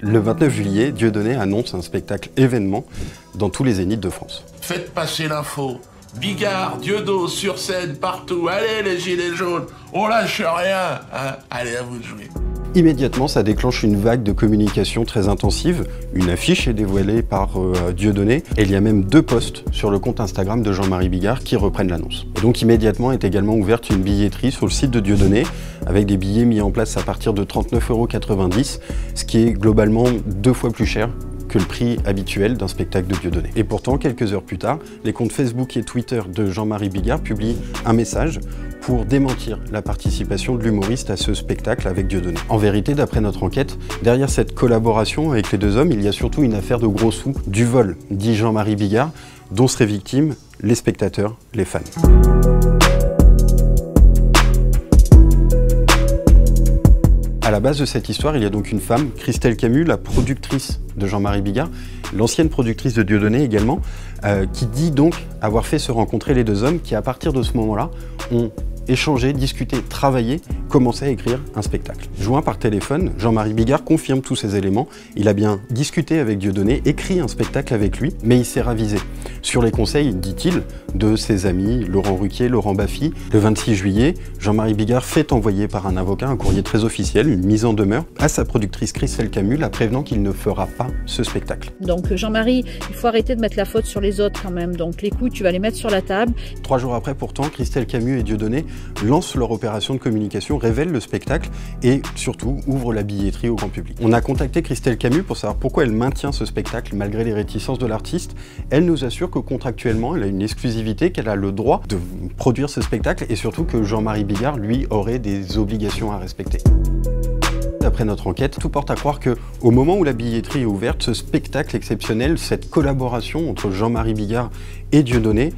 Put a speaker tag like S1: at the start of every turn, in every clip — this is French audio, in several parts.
S1: Le 29 juillet, Dieudonné annonce un spectacle événement dans tous les zéniths de France.
S2: Faites passer l'info. Bigard, Dieudonné, sur scène, partout. Allez les gilets jaunes, on lâche rien, hein. Allez, à vous de jouer.
S1: Immédiatement, ça déclenche une vague de communication très intensive. Une affiche est dévoilée par Dieudonné et il y a même 2 posts sur le compte Instagram de Jean-Marie Bigard qui reprennent l'annonce. Et donc immédiatement est également ouverte une billetterie sur le site de Dieudonné avec des billets mis en place à partir de 39,90 €, ce qui est globalement 2 fois plus cher que le prix habituel d'un spectacle de Dieudonné. Et pourtant, quelques heures plus tard, les comptes Facebook et Twitter de Jean-Marie Bigard publient un message pour démentir la participation de l'humoriste à ce spectacle avec Dieudonné. En vérité, d'après notre enquête, derrière cette collaboration avec les 2 hommes, il y a surtout une affaire de gros sous, du vol, dit Jean-Marie Bigard, dont seraient victimes les spectateurs, les fans. À la base de cette histoire, il y a donc une femme, Christelle Camus, la productrice de Jean-Marie Bigard, l'ancienne productrice de Dieudonné également, qui dit donc avoir fait se rencontrer les 2 hommes qui, à partir de ce moment-là, ont échangé, discuté, travaillé, commencé à écrire un spectacle. Joint par téléphone, Jean-Marie Bigard confirme tous ces éléments. Il a bien discuté avec Dieudonné, écrit un spectacle avec lui, mais il s'est ravisé. Sur les conseils, dit-il, de ses amis Laurent Ruquier, Laurent Baffy, le 26 juillet, Jean-Marie Bigard fait envoyer par un avocat un courrier très officiel, une mise en demeure, à sa productrice Christelle Camus, la prévenant qu'il ne fera pas ce spectacle.
S3: Donc Jean-Marie, il faut arrêter de mettre la faute sur les autres quand même. Donc les coups, tu vas les mettre sur la table.
S1: 3 jours après, pourtant, Christelle Camus et Dieudonné lancent leur opération de communication, révèlent le spectacle et surtout ouvrent la billetterie au grand public. On a contacté Christelle Camus pour savoir pourquoi elle maintient ce spectacle malgré les réticences de l'artiste. Elle nous assure que contractuellement, elle a une exclusivité, qu'elle a le droit de produire ce spectacle et surtout que Jean-Marie Bigard, lui, aurait des obligations à respecter. D'après notre enquête, tout porte à croire qu'au moment où la billetterie est ouverte, ce spectacle exceptionnel, cette collaboration entre Jean-Marie Bigard et Dieudonné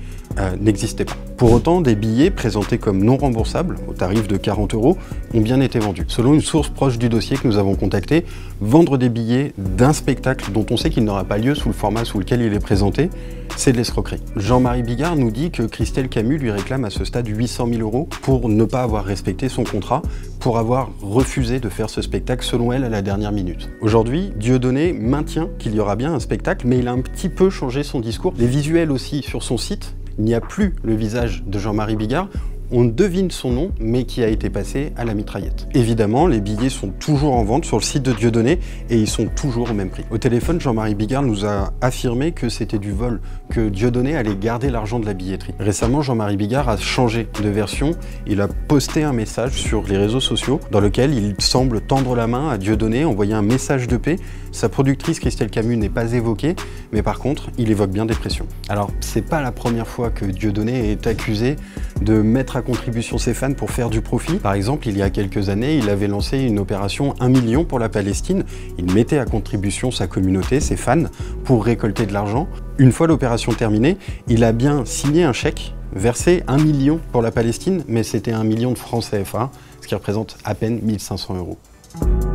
S1: n'existait pas. Pour autant, des billets présentés comme non remboursables, au tarif de 40 €, ont bien été vendus. Selon une source proche du dossier que nous avons contacté, vendre des billets d'un spectacle dont on sait qu'il n'aura pas lieu sous le format sous lequel il est présenté, c'est de l'escroquerie. Jean-Marie Bigard nous dit que Christelle Camus lui réclame à ce stade 800 000 € pour ne pas avoir respecté son contrat, pour avoir refusé de faire ce spectacle selon elle à la dernière minute. Aujourd'hui, Dieudonné maintient qu'il y aura bien un spectacle, mais il a un petit peu changé son discours. Les visuels aussi sur son site, il n'y a plus le visage de Jean-Marie Bigard. On devine son nom, mais qui a été passé à la mitraillette. Évidemment, les billets sont toujours en vente sur le site de Dieudonné et ils sont toujours au même prix. Au téléphone, Jean-Marie Bigard nous a affirmé que c'était du vol, que Dieudonné allait garder l'argent de la billetterie. Récemment, Jean-Marie Bigard a changé de version. Il a posté un message sur les réseaux sociaux dans lequel il semble tendre la main à Dieudonné, envoyer un message de paix. Sa productrice Christelle Camus n'est pas évoquée, mais par contre, il évoque bien des pressions. Alors, c'est pas la première fois que Dieudonné est accusé de mettre à contribution ses fans pour faire du profit. Par exemple, il y a quelques années, il avait lancé une opération 1 million pour la Palestine. Il mettait à contribution sa communauté, ses fans, pour récolter de l'argent. Une fois l'opération terminée, il a bien signé un chèque, versé 1 million pour la Palestine, mais c'était 1 million de francs CFA, ce qui représente à peine 1 500 €.